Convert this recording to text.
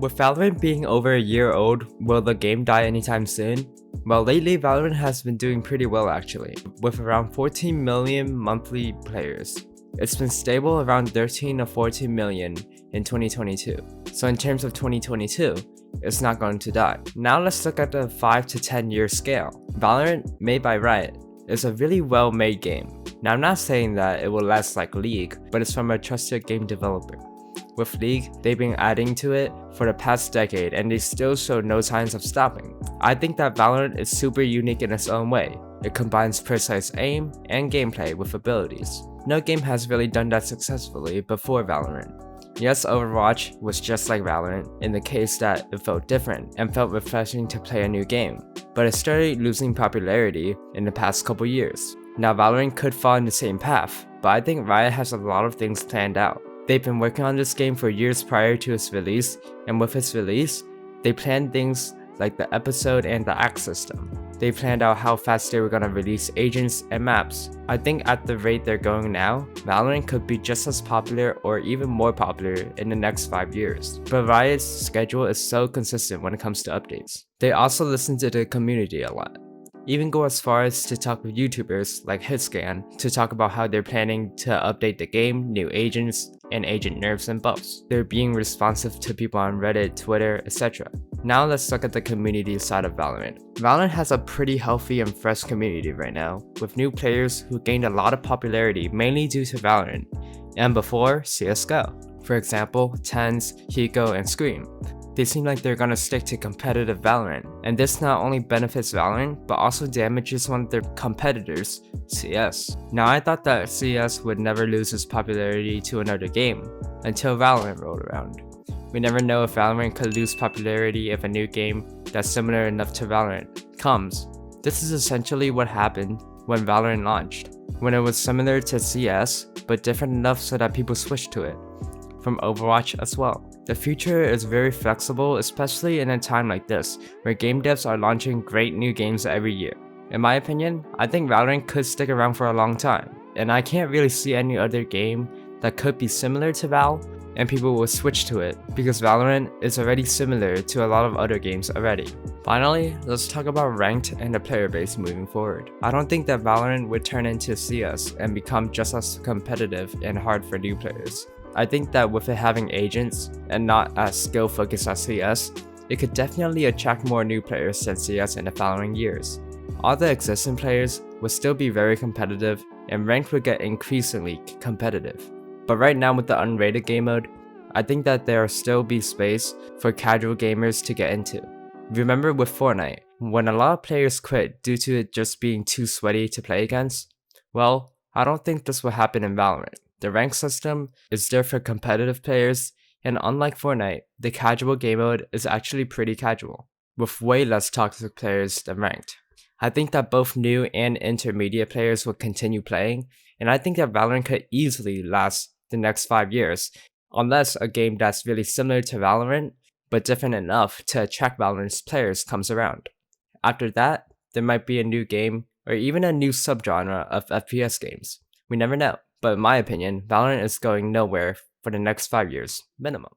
With Valorant being over a year old, will the game die anytime soon? Well, lately Valorant has been doing pretty well actually, with around 14 million monthly players. It's been stable around 13 or 14 million in 2022. So in terms of 2022, it's not going to die. Now let's look at the 5 to 10 year scale. Valorant, made by Riot, is a really well made game. Now I'm not saying that it will last like League, but it's from a trusted game developer. With League, they've been adding to it for the past decade and they still show no signs of stopping. I think that Valorant is super unique in its own way. It combines precise aim and gameplay with abilities. No game has really done that successfully before Valorant. Yes, Overwatch was just like Valorant in the case that it felt different and felt refreshing to play a new game, but it started losing popularity in the past couple years. Now Valorant could fall in the same path, but I think Riot has a lot of things planned out. They've been working on this game for years prior to its release, and with its release, they planned things like the episode and the act system. They planned out how fast they were gonna release agents and maps. I think at the rate they're going now, Valorant could be just as popular or even more popular in the next 5 years. But Riot's schedule is so consistent when it comes to updates. They also listen to the community a lot. Even go as far as to talk with YouTubers like Hitscan to talk about how they're planning to update the game, new agents, and agent nerfs and buffs. They're being responsive to people on Reddit, Twitter, etc. Now let's look at the community side of Valorant. Valorant has a pretty healthy and fresh community right now, with new players who gained a lot of popularity mainly due to Valorant, and before CSGO. For example, Tens, Hiko, and Scream. They seem like they're gonna stick to competitive Valorant, and this not only benefits Valorant, but also damages one of their competitors, CS. Now I thought that CS would never lose its popularity to another game, until Valorant rolled around. We never know if Valorant could lose popularity if a new game that's similar enough to Valorant comes. This is essentially what happened when Valorant launched, when it was similar to CS, but different enough so that people switched to it, from Overwatch as well. The future is very flexible, especially in a time like this, where game devs are launching great new games every year. In my opinion, I think Valorant could stick around for a long time, and I can't really see any other game that could be similar to Val, and people will switch to it, because Valorant is already similar to a lot of other games already. Finally, let's talk about ranked and the player base moving forward. I don't think that Valorant would turn into CS and become just as competitive and hard for new players. I think that with it having agents and not as skill focused as CS, it could definitely attract more new players than CS in the following years. All the existing players would still be very competitive and ranked would get increasingly competitive. But right now with the unrated game mode, I think that there will still be space for casual gamers to get into. Remember with Fortnite, when a lot of players quit due to it just being too sweaty to play against? Well, I don't think this will happen in Valorant. The rank system is there for competitive players, and unlike Fortnite, the casual game mode is actually pretty casual, with way less toxic players than ranked. I think that both new and intermediate players will continue playing, and I think that Valorant could easily last the next 5 years, unless a game that's really similar to Valorant, but different enough to attract Valorant's players comes around. After that, there might be a new game, or even a new subgenre of FPS games. We never know. But in my opinion, Valorant is going nowhere for the next 5 years, minimum.